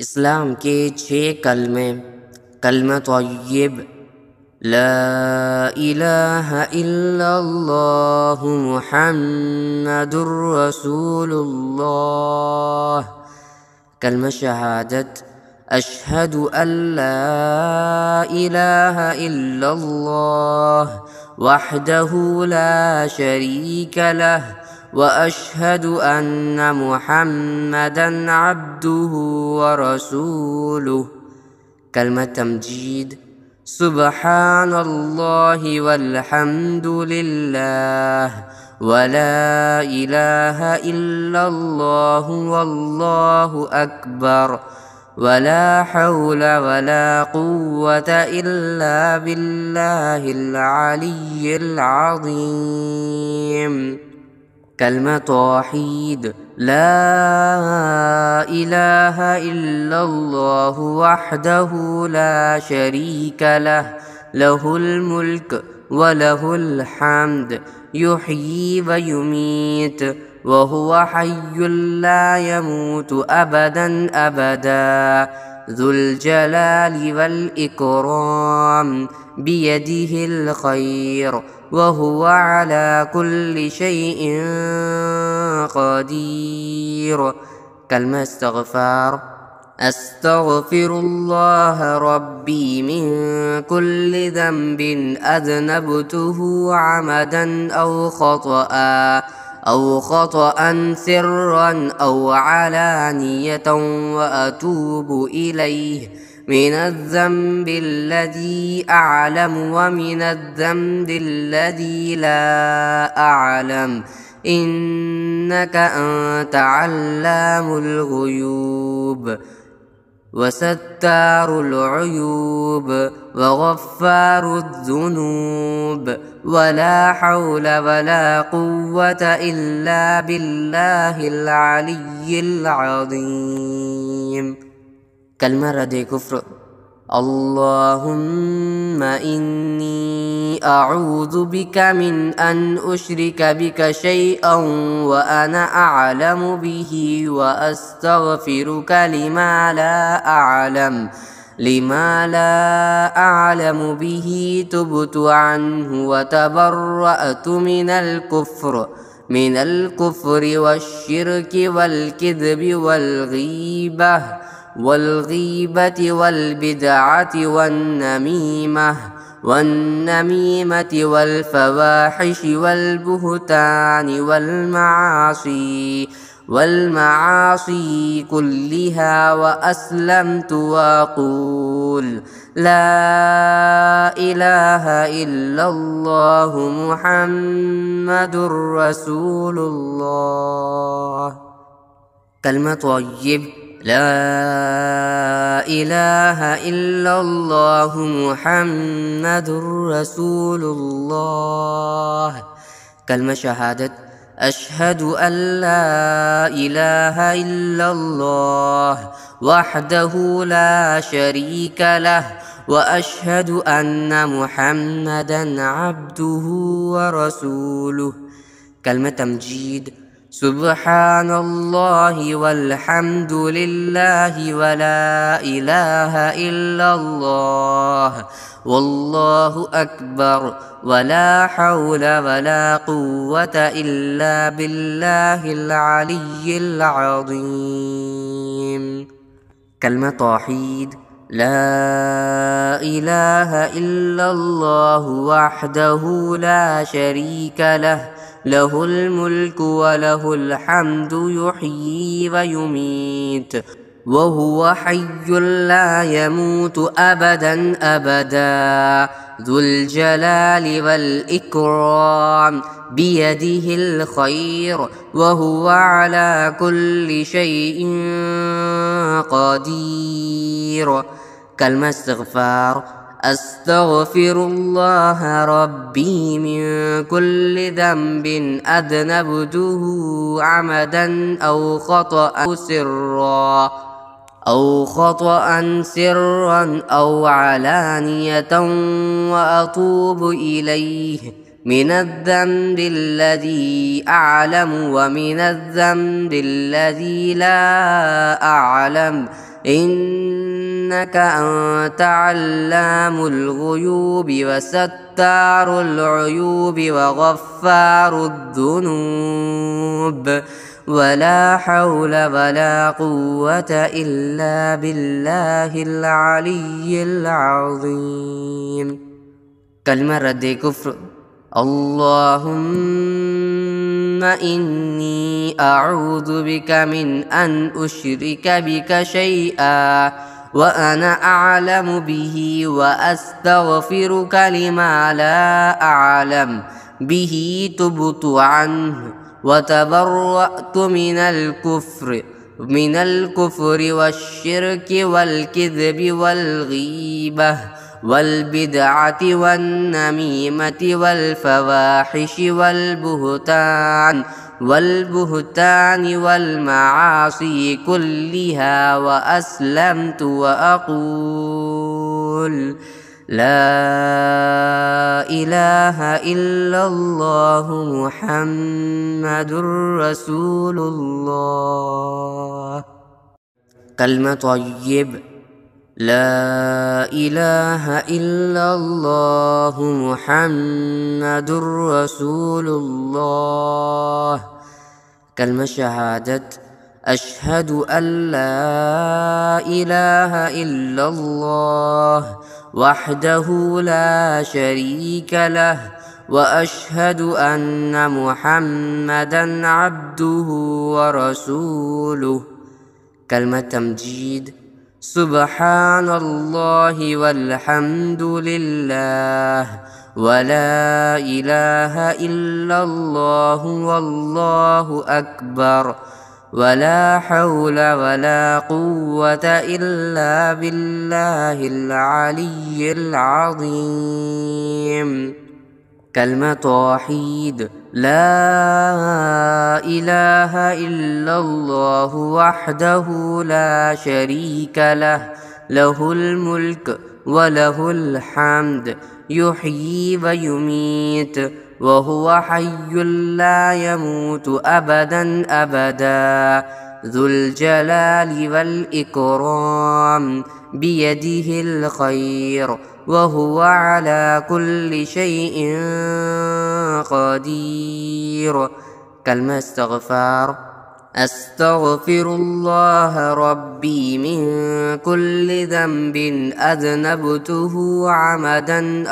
इस्लाम के 6 कलमे। कलमा तय्यब, ला इलाहा इल्लल्लाहु मुहम्मदुर रसूलुल्लाह। कलमा शहादत, अशहदु अल्ला इलाहा इल्लल्लाह वहदहु ला शरीक लह व अशहदु अन्ना मुहम्मदन अब्दुहु व रसूलुह। कलमा तमजीद, सुब्हानल्लाहि वल्हम्दुलिल्लाह व ला इलाहा इल्लल्लाहु वल्लाहु अकबर व ला हौला व ला कुव्वता इल्ला बिल्लाहिल अलिय्यिल अज़ीम। कलमा तौहीद, ला इलाहा इल्लल्लाहु वहदहु ला शरीक लह लहुल मुल्क व लहुल हम्द युहयी व युमीत व हुवा हय्युल ला यमूतु अबदन अबदा ज़ुल जलालि वल इकराम बियदिहिल खैर व हुवा अला कुल्लि शैइन क़दीर। कलमा इस्तिग़फ़ार, अस्तग़फ़िरुल्लाह रब्बी मिन कुल्लि ज़ंबिन अज़नबतुहु अमदन औ ख़तअन सिर्रन औ अलानियतन व अतूबु इलैहि मिनज़्ज़ंबि अल्लज़ी अअलम व मिनज़्ज़ंबि अल्लज़ी ला अअलम इन्नका अंत अल्लामुल ग़ुयूब व सत्तारुल उयूब व गफ़्फ़ारुज़ ज़ुनूब व ला हौला व ला कुव्वता इल्ला बिल्लाहिल अलिय्यिल अज़ीम। कलमा रद्द कुफ्र, अल्लाहुम्मा इन्नी अऊज़ु बिका मिन अन उश्रिका बिका शैअन व अना अअलमु बिही व अस्तग़फिरुका लिमा ला अअलमु बिही तुब्तु अन्हु व तबर्रअतु मिनल कुफ्रि वश्शिर्कि वल किज़्बि वल्गीबति वल्बिदअति वन्नमीमति वल्फवाहिशि वल्बुहतानि वल्मआसी कुल्लिहा व अस्लमतु व अक़ूलु ला इलाहा इल्लल्लाहु मुहम्मदुर रसूलुल्लाह। कलमा तय्यब, ला इलाहा इल्लल्लाहु मुहम्मदुर रसूलुल्लाह। कलमा शहादत, अशहदु अल्ला इलाहा इल्लल्लाह वहदहु ला शरीक लह व अशहदु अन्ना मुहम्मदन अब्दुहु व रसूलुह। कलमा तमजीद, सुब्हानल्लाहि वल्हम्दुलिल्लाहि व ला इलाहा इल्लल्लाह वल्लाहु अकबर व ला हौला व ला कुव्वता इल्ला बिल्लाहिल अलिय्यिल अज़ीम। कलमा तौहीद, ला इलाहा इल्लल्लाहु वहदहु ला शरीक लह लहुल मुल्कु व लहुल हम्दु युहयी व युमीत व हुवा हय्युल ला यमूतु अबदन अबदा ज़ुल जलालि वल इकराम बियदिहिल खैर व हुवा अला कुल्लि शैइन क़दीर। कलमा इस्तिग़फ़ार, अस्तग़फिरुल्लाह रब्बी मिन कुल्लि ज़ंबिन अज़नबतुहु अमदन औ ख़तअन सिर्रन औ अलानियतन व अतूबु इलैहि मिनज़्ज़ंबि अल्लज़ी अअलम व मिनज़्ज़ंबि अल्लज़ी ला अअलम إنك أنت علام الغيوب وستار العيوب وغفار الذنوب ولا حول ولا قوة إلا بالله العلي العظيم. كلمة رد كفر. اللهم إني أعوذ بك من أن أشرك بك شيئا وأنا أعلم به وأستغفرك لما لا أعلم به تبت عنه وتبرأت من الكفر والشرك والكذب والغيبة والبدعة والنميمة والفواحش والبهتان والمعاصي كلها، وأسلمت وأقول لا إله إلا الله محمد رسول الله. كلمة طيب. لا إله إلا الله محمد رسول الله. كلمة شهادة. أشهد أن لا إله إلا الله وحده لا شريك له وأشهد أن محمدا عبده ورسوله. كلمة تمجيد. سبحان الله والحمد لله ولا إله إلا الله والله أكبر ولا حول ولا قوة إلا بالله العلي العظيم. كلمة توحيد. لا إله إلا الله وحده لا شريك له له الملك وله الحمد يحيي ويميت وهو حي لا يموت أبدا أبدا ذو الجلال والإكرام بيده الخير وهو على كل شيء قدير. كلمة استغفار. أستغفر الله ربي من كل ذنب أذنبته عمدا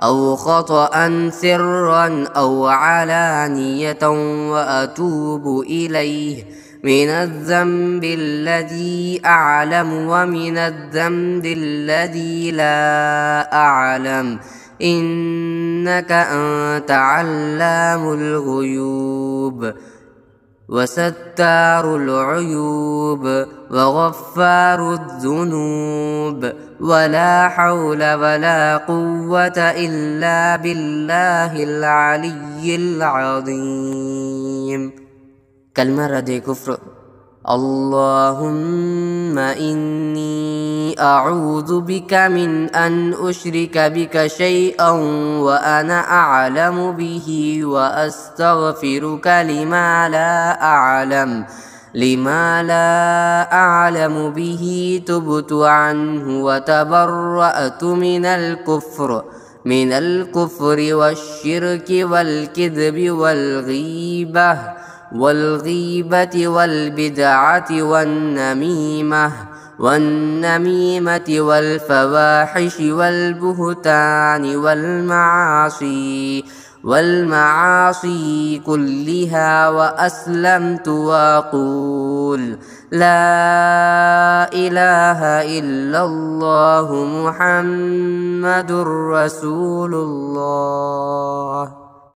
أو خطأ سرا أو علانية وأتوب إليه من الذنب الذي أعلم ومن الذنب الذي لا أعلم إنك أنت علام الغيوب وستار العيوب وغفار الذنوب ولا حول ولا قوة إلا بالله العلي العظيم. كلمة رد كفر. اللهم إني أعوذ بك من أن أشرك بك شيئا وأنا أعلم به وأستغفرك لما لا أعلم به تبت عنه وتبرأت من الكفر والشرك والكذب والغيبة والبدعة والنميمة والفواحش والبهتان والمعاصي كلها، وأسلمت وأقول لا إله إلا الله محمد رسول الله.